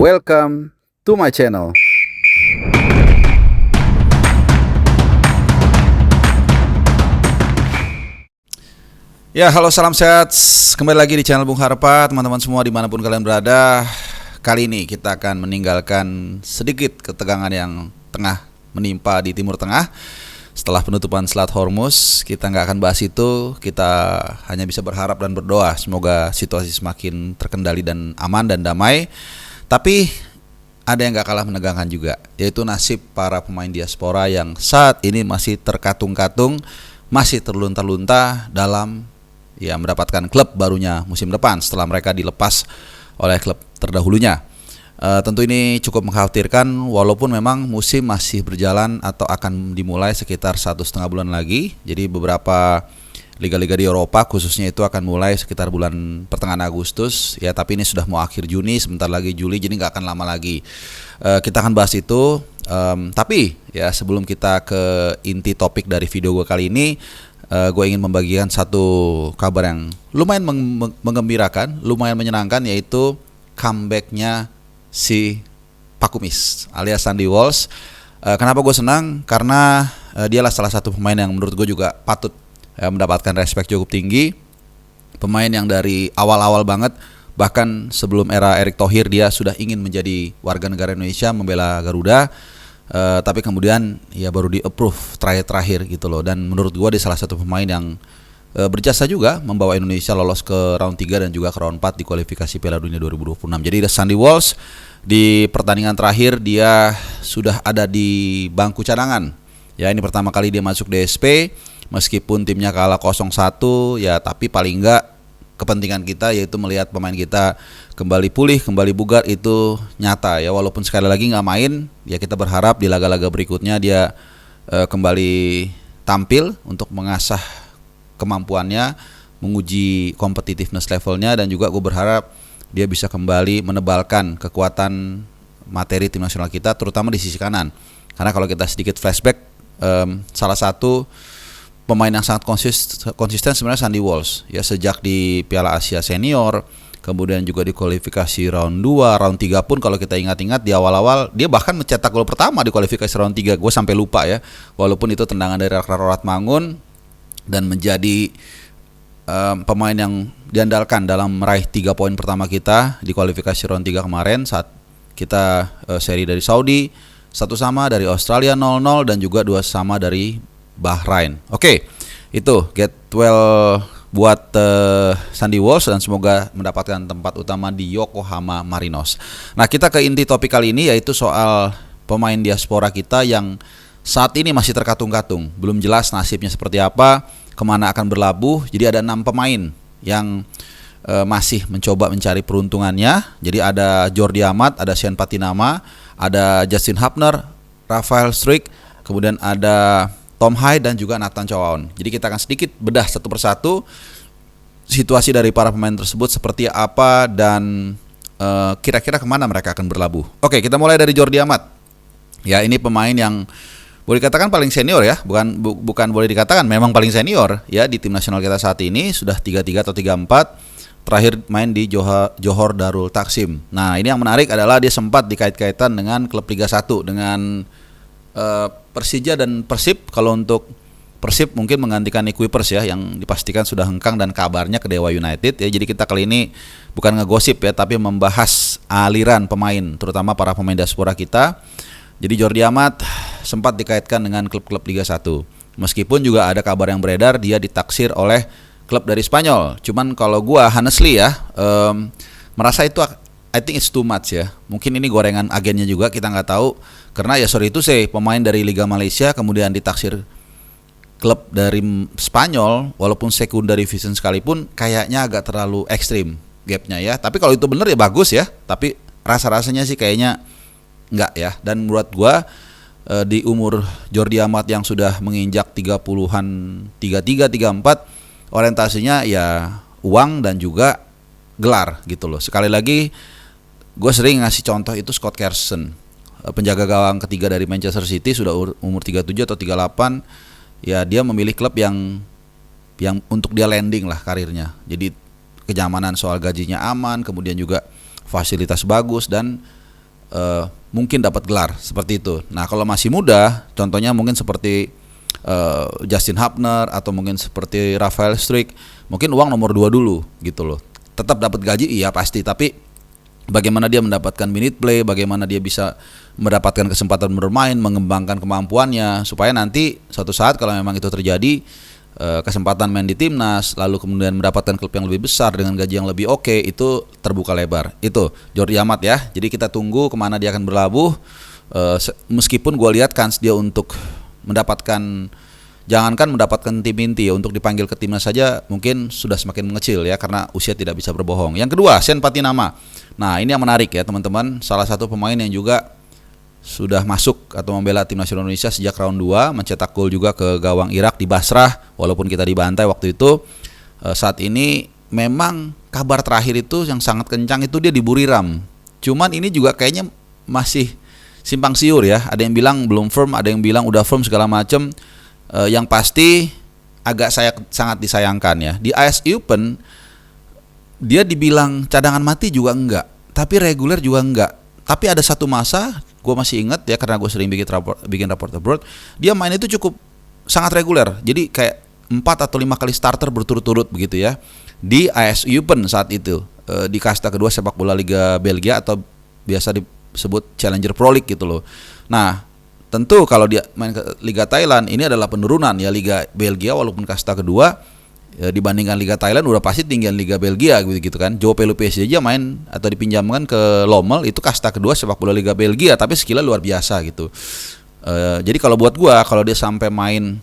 Welcome to my channel. Ya, halo, salam sehat. Kembali lagi di channel Bung Harpa, teman-teman semua dimanapun kalian berada. Kali ini kita akan meninggalkan sedikit ketegangan yang tengah menimpa di Timur Tengah. Setelah penutupan Selat Hormuz, kita nggak akan bahas itu. Kita hanya bisa berharap dan berdoa semoga situasi semakin terkendali dan aman dan damai. Tapi ada yang gak kalah menegangkan juga, yaitu nasib para pemain diaspora yang saat ini masih terkatung-katung, masih terlunta-lunta dalam mendapatkan klub barunya musim depan setelah mereka dilepas oleh klub terdahulunya. Tentu ini cukup mengkhawatirkan, walaupun memang musim masih berjalan atau akan dimulai sekitar 1,5 bulan lagi. Jadi beberapa liga-liga di Eropa khususnya itu akan mulai sekitar bulan pertengahan Agustus ya, tapi ini sudah mau akhir Juni, sebentar lagi Juli, jadi nggak akan lama lagi. Kita akan bahas itu, tapi ya sebelum kita ke inti topik dari video gue kali ini, gue ingin membagikan satu kabar yang lumayan menggembirakan, lumayan menyenangkan, yaitu comebacknya si Pakumis alias Sandy Walsh. Kenapa gue senang? Karena dialah salah satu pemain yang menurut gue juga patut mendapatkan respect cukup tinggi. Pemain yang dari awal-awal banget, bahkan sebelum era Erick Thohir, dia sudah ingin menjadi warga negara Indonesia, membela Garuda. Tapi kemudian ya baru di-approve terakhir gitu loh. Dan menurut gua dia salah satu pemain yang berjasa juga membawa Indonesia lolos ke round 3 dan juga ke round 4 di kualifikasi Piala Dunia 2026. Jadi Sandy Walsh di pertandingan terakhir dia sudah ada di bangku cadangan. Ya, ini pertama kali dia masuk DSP. Meskipun timnya kalah 0-1 ya, tapi paling enggak kepentingan kita yaitu melihat pemain kita kembali pulih, kembali bugar itu nyata ya. Walaupun sekali lagi nggak main, ya kita berharap di laga-laga berikutnya dia kembali tampil untuk mengasah kemampuannya, menguji competitiveness levelnya, dan juga gue berharap dia bisa kembali menebalkan kekuatan materi tim nasional kita, terutama di sisi kanan. Karena kalau kita sedikit flashback, salah satu pemain yang sangat konsisten sebenarnya Sandy Walsh ya, sejak di Piala Asia Senior, kemudian juga di kualifikasi round 2, round 3 pun kalau kita ingat-ingat di awal-awal dia bahkan mencetak gol pertama di kualifikasi round 3, gue sampai lupa ya, walaupun itu tendangan dari Ragnar Ratmangun, dan menjadi pemain yang diandalkan dalam meraih 3 poin pertama kita di kualifikasi round 3 kemarin saat kita seri dari Saudi 1-1, dari Australia 0-0, dan juga 2-2 dari Bahrain. Oke, itu get well buat Sandy Walsh, dan semoga mendapatkan tempat utama di Yokohama Marinos. Nah, kita ke inti topik kali ini, yaitu soal pemain diaspora kita yang saat ini masih terkatung-katung. Belum jelas nasibnya seperti apa, kemana akan berlabuh. Jadi ada 6 pemain yang masih mencoba mencari peruntungannya. Jadi ada Jordi Amat, ada Sean Patinama, ada Justin Hubner, Rafael Struijk, kemudian ada Tom Hyde dan juga Nathan Chow. Jadi kita akan sedikit bedah satu persatu situasi dari para pemain tersebut seperti apa, dan kira-kira kemana mereka akan berlabuh. Oke, kita mulai dari Jordi Amat. Ya, ini pemain yang boleh dikatakan paling senior ya, bukan boleh dikatakan, memang paling senior ya di tim nasional kita saat ini. Sudah 3-3 atau 3-4. Terakhir main di Johor Darul Taksim. Nah, ini yang menarik adalah dia sempat dikait-kaitan dengan klub Liga 1, dengan Persija dan Persib. Kalau untuk Persib mungkin menggantikan Nick Kuipers ya, yang dipastikan sudah hengkang dan kabarnya ke Dewa United ya. Jadi kita kali ini bukan ngegosip ya, tapi membahas aliran pemain, terutama para pemain diaspora kita. Jadi Jordi Amat sempat dikaitkan dengan klub-klub Liga 1. Meskipun juga ada kabar yang beredar dia ditaksir oleh klub dari Spanyol. Cuman kalau gua honestly ya, merasa itu I think it's too much ya. Mungkin ini gorengan agennya juga, kita nggak tahu. Karena ya sorry itu pemain dari Liga Malaysia kemudian ditaksir klub dari Spanyol, walaupun secondary division sekalipun, kayaknya agak terlalu ekstrim gapnya ya. Tapi kalau itu benar ya bagus ya. Tapi rasa-rasanya sih kayaknya nggak ya. Dan menurut gua di umur Jordi Amat yang sudah menginjak 30-an, 33, 34, orientasinya ya uang dan juga gelar gitu loh. Sekali lagi gue sering ngasih contoh itu Scott Carson, penjaga gawang ketiga dari Manchester City, sudah umur 37 atau 38. Ya dia memilih klub yang untuk dia landing lah karirnya. Jadi kenyamanan soal gajinya aman, kemudian juga fasilitas bagus, dan mungkin dapat gelar seperti itu. Nah kalau masih muda, contohnya mungkin seperti Justin Hubner atau mungkin seperti Rafael Struijk, mungkin uang nomor 2 dulu gitu loh. Tetap dapat gaji iya pasti, tapi bagaimana dia mendapatkan minute play, bagaimana dia bisa mendapatkan kesempatan bermain, mengembangkan kemampuannya, supaya nanti suatu saat kalau memang itu terjadi, kesempatan main di timnas, lalu kemudian mendapatkan klub yang lebih besar dengan gaji yang lebih oke, itu terbuka lebar. Itu Jordi Amat ya. Jadi kita tunggu kemana dia akan berlabuh. Meskipun gue lihat kans dia untuk mendapatkan, jangankan mendapatkan tim inti ya, untuk dipanggil ke timnas saja mungkin sudah semakin mengecil ya, karena usia tidak bisa berbohong. Yang kedua, Sean Patinama. Nah ini yang menarik ya teman-teman, salah satu pemain yang juga sudah masuk atau membela tim nasional Indonesia sejak round 2, mencetak gol juga ke gawang Irak di Basrah, walaupun kita dibantai waktu itu. Saat ini memang kabar terakhir itu yang sangat kencang itu dia di Buriram. Cuman ini juga kayaknya masih simpang siur ya, ada yang bilang belum firm, ada yang bilang udah firm segala macam. Yang pasti agak sangat disayangkan ya, di AS Open dia dibilang cadangan mati juga enggak, tapi reguler juga enggak. Tapi ada satu masa, gue masih ingat ya karena gue sering bikin raport abroad, dia main itu cukup sangat reguler. Jadi kayak 4 atau 5 kali starter berturut-turut begitu ya di AS Open saat itu, di kasta kedua sepak bola Liga Belgia atau biasa disebut Challenger Pro League gitu loh. Nah tentu kalau dia main ke Liga Thailand, ini adalah penurunan ya. Liga Belgia walaupun kasta kedua dibandingkan Liga Thailand udah pasti tinggian Liga Belgia gitu kan. Joe Pelupesi aja main atau dipinjamkan ke Lommel, itu kasta kedua sepak bola Liga Belgia, tapi skillnya luar biasa gitu. Jadi kalau buat gua, kalau dia sampai main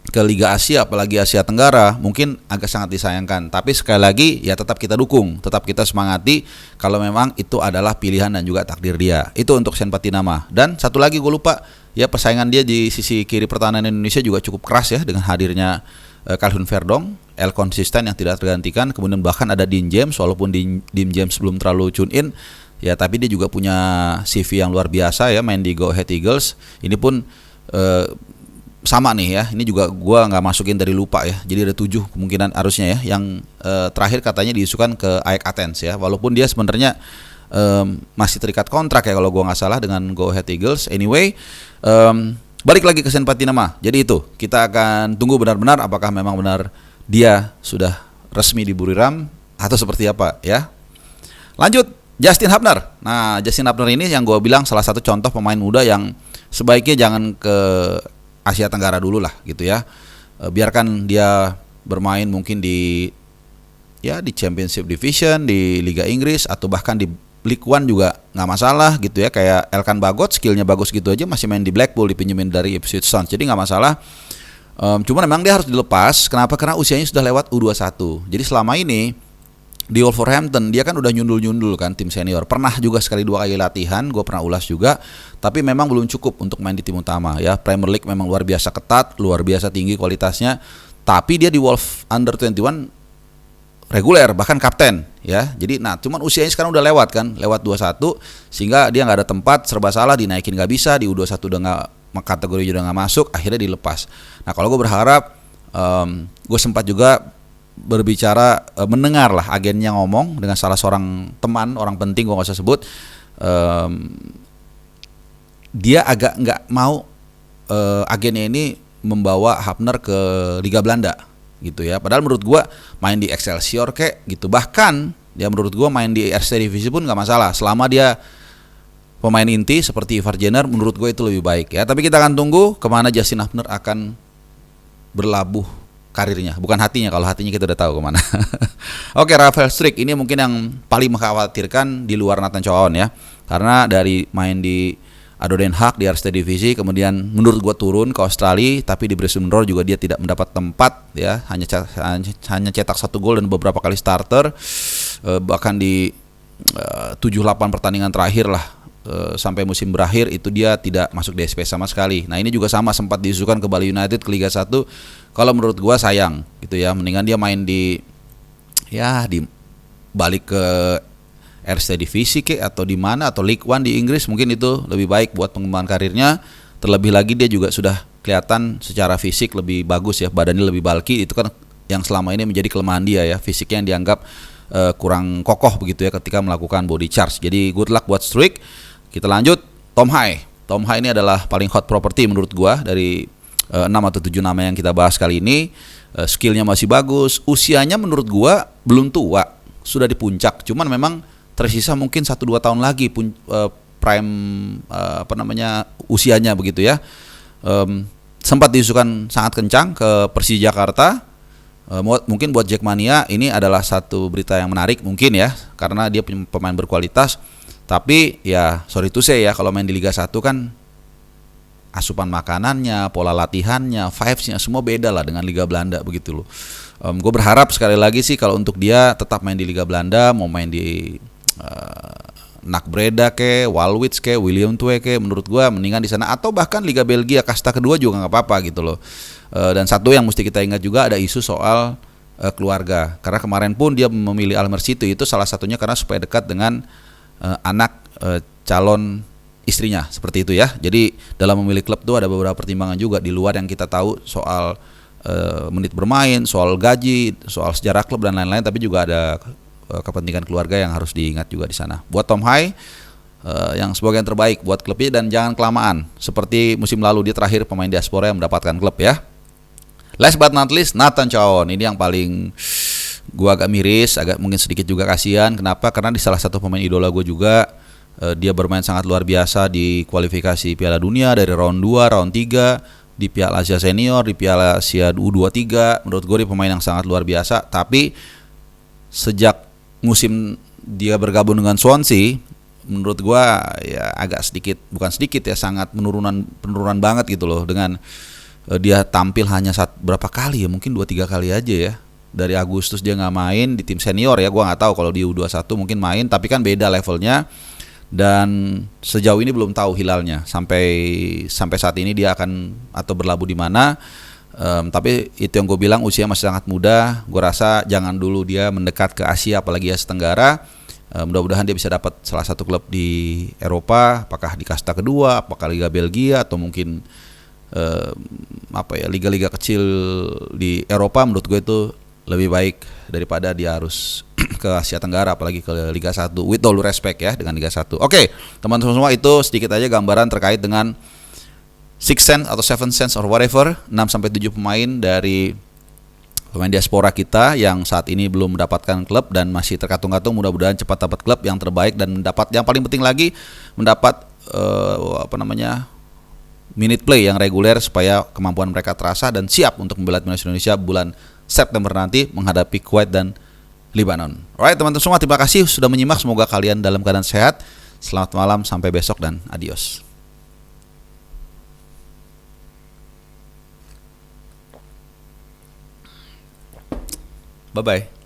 ke Liga Asia, apalagi Asia Tenggara, mungkin agak sangat disayangkan. Tapi sekali lagi ya tetap kita dukung, tetap kita semangati kalau memang itu adalah pilihan dan juga takdir dia. Itu untuk Sean Patinama. Dan satu lagi gue lupa ya, persaingan dia di sisi kiri pertahanan Indonesia juga cukup keras ya, dengan hadirnya Calvin Verdong, El konsisten yang tidak tergantikan. Kemudian bahkan ada Dean James, walaupun Dean James belum terlalu tune in ya, tapi dia juga punya CV yang luar biasa ya, main di Go Ahead Eagles. Ini pun sama nih ya, ini juga gua nggak masukin dari lupa ya. Jadi ada 7 kemungkinan harusnya ya, yang terakhir katanya diisukan ke AEK Athens ya, walaupun dia sebenarnya masih terikat kontrak ya kalau gua nggak salah dengan Go Ahead Eagles. Anyway, balik lagi ke Sean Patinama. Jadi itu kita akan tunggu benar-benar apakah memang benar dia sudah resmi di Buriram atau seperti apa ya. Lanjut, Justin Hubner. Nah Justin Hubner ini yang gue bilang salah satu contoh pemain muda yang sebaiknya jangan ke Asia Tenggara dulu lah gitu ya. Biarkan dia bermain mungkin di Championship Division, di Liga Inggris, atau bahkan di League One juga nggak masalah gitu ya. Kayak Elkan Bagot, skillnya bagus gitu aja, masih main di Blackpool, dipinjemin dari Ipswich Town, jadi nggak masalah. Cuma memang dia harus dilepas. Kenapa? Karena usianya sudah lewat U21. Jadi selama ini di Wolverhampton dia kan udah nyundul-nyundul kan tim senior. Pernah juga sekali 2 kali latihan, gue pernah ulas juga. Tapi memang belum cukup untuk main di tim utama ya. Premier League memang luar biasa ketat, luar biasa tinggi kualitasnya. Tapi dia di Wolf Under 21 reguler, bahkan kapten ya. Jadi cuman usianya sekarang udah lewat kan, lewat 21, sehingga dia nggak ada tempat, serba salah, dinaikin nggak bisa, di U21 udah nggak, kategori udah nggak masuk, akhirnya dilepas. Nah kalau gue berharap, gue sempat juga berbicara, mendengar lah agennya ngomong dengan salah seorang teman, orang penting gue nggak usah sebut, dia agak nggak mau agennya ini membawa Hubner ke Liga Belanda gitu ya. Padahal menurut gua main di Excelsior kayak gitu, bahkan dia menurut gua main di Eerste Divisie pun nggak masalah selama dia pemain inti seperti Ivar Jenner. Menurut gua itu lebih baik ya. Tapi kita akan tunggu kemana Justin Hubner akan berlabuh karirnya, bukan hatinya. Kalau hatinya kita udah tahu kemana. Oke, Rafael Struijk ini mungkin yang paling mengkhawatirkan di luar Nathan Chow ya, karena dari main di ADO Den Haag di Eerste Divisie, kemudian menurut gua turun ke Australia, tapi di Brisbane Roar juga dia tidak mendapat tempat ya, hanya cetak 1 gol dan beberapa kali starter, bahkan di 7-8 pertandingan terakhir lah, sampai musim berakhir itu dia tidak masuk DSP sama sekali. Nah ini juga sama, sempat diisukan ke Bali United ke Liga 1. Kalau menurut gua sayang gitu ya, mendingan dia main di balik ke Eerste Divisie atau di mana, atau League One di Inggris, mungkin itu lebih baik buat pengembangan karirnya. Terlebih lagi dia juga sudah kelihatan secara fisik lebih bagus ya, badannya lebih bulky. Itu kan yang selama ini menjadi kelemahan dia ya, fisiknya yang dianggap kurang kokoh begitu ya ketika melakukan body charge. Jadi good luck buat Struijk. Kita lanjut, Tom Hai. Tom Hai ini adalah paling hot property menurut gua dari 6 atau 7 nama yang kita bahas kali ini. Skillnya masih bagus, usianya menurut gua belum tua, sudah di puncak. Cuman memang tersisa mungkin 1-2 tahun lagi prime usianya begitu ya. Sempat diisukan sangat kencang ke Persija Jakarta. Mungkin buat Jackmania ini adalah satu berita yang menarik mungkin ya, karena dia pemain berkualitas. Tapi ya sorry to say ya, kalau main di Liga 1 kan asupan makanannya, pola latihannya, vibes-nya semua beda lah dengan Liga Belanda begitu loh. Gue berharap sekali lagi sih kalau untuk dia tetap main di Liga Belanda, mau main di NAC Breda ke, Walwits ke, William Tue ke, menurut gue mendingan di sana, atau bahkan Liga Belgia kasta kedua juga nggak apa-apa gitu loh. Dan satu yang mesti kita ingat juga, ada isu soal keluarga, karena kemarin pun dia memilih Al Mercy itu salah satunya karena supaya dekat dengan anak calon istrinya, seperti itu ya. Jadi dalam memilih klub itu ada beberapa pertimbangan juga di luar yang kita tahu soal menit bermain, soal gaji, soal sejarah klub dan lain-lain, tapi juga ada kepentingan keluarga yang harus diingat juga di sana. Buat Tom Hai, yang semoga yang terbaik buat klubnya, dan jangan kelamaan seperti musim lalu dia terakhir pemain diaspora yang mendapatkan klub ya. Last but not least, Nathan Chow. Ini yang paling gua agak miris, agak mungkin sedikit juga kasihan. Kenapa? Karena di salah satu pemain idola gue juga, dia bermain sangat luar biasa di kualifikasi Piala Dunia dari round 2, round 3, di Piala Asia Senior, di Piala Asia U23. Menurut gue dia pemain yang sangat luar biasa. Tapi sejak musim dia bergabung dengan Swansea, menurut gue ya agak sedikit, bukan sedikit ya, sangat penurunan banget gitu loh. Dengan dia tampil hanya berapa kali ya, mungkin 2-3 kali aja ya. Dari Agustus dia nggak main di tim senior ya, gue nggak tahu kalau di U21 mungkin main, tapi kan beda levelnya. Dan sejauh ini belum tahu hilalnya sampai saat ini dia akan atau berlabuh di mana. Tapi itu yang gue bilang, usia masih sangat muda. Gue rasa jangan dulu dia mendekat ke Asia, apalagi Asia Tenggara. Mudah-mudahan dia bisa dapat salah satu klub di Eropa, apakah di kasta kedua, apakah Liga Belgia, atau mungkin liga-liga kecil di Eropa. Menurut gue itu lebih baik daripada dia harus ke Asia Tenggara, apalagi ke Liga 1, with all respect ya dengan Liga 1. Oke, teman-teman semua, itu sedikit aja gambaran terkait dengan Six Sense atau Seven Sense or whatever, 6-7 pemain dari pemain diaspora kita yang saat ini belum mendapatkan klub dan masih terkatung-katung. Mudah-mudahan cepat dapat klub yang terbaik dan mendapat, yang paling penting lagi, mendapat minute play yang reguler supaya kemampuan mereka terasa dan siap untuk membela timnas Indonesia bulan September nanti menghadapi Kuwait dan Lebanon. Alright teman-teman semua, terima kasih sudah menyimak. Semoga kalian dalam keadaan sehat. Selamat malam, sampai besok dan adios. Bye-bye.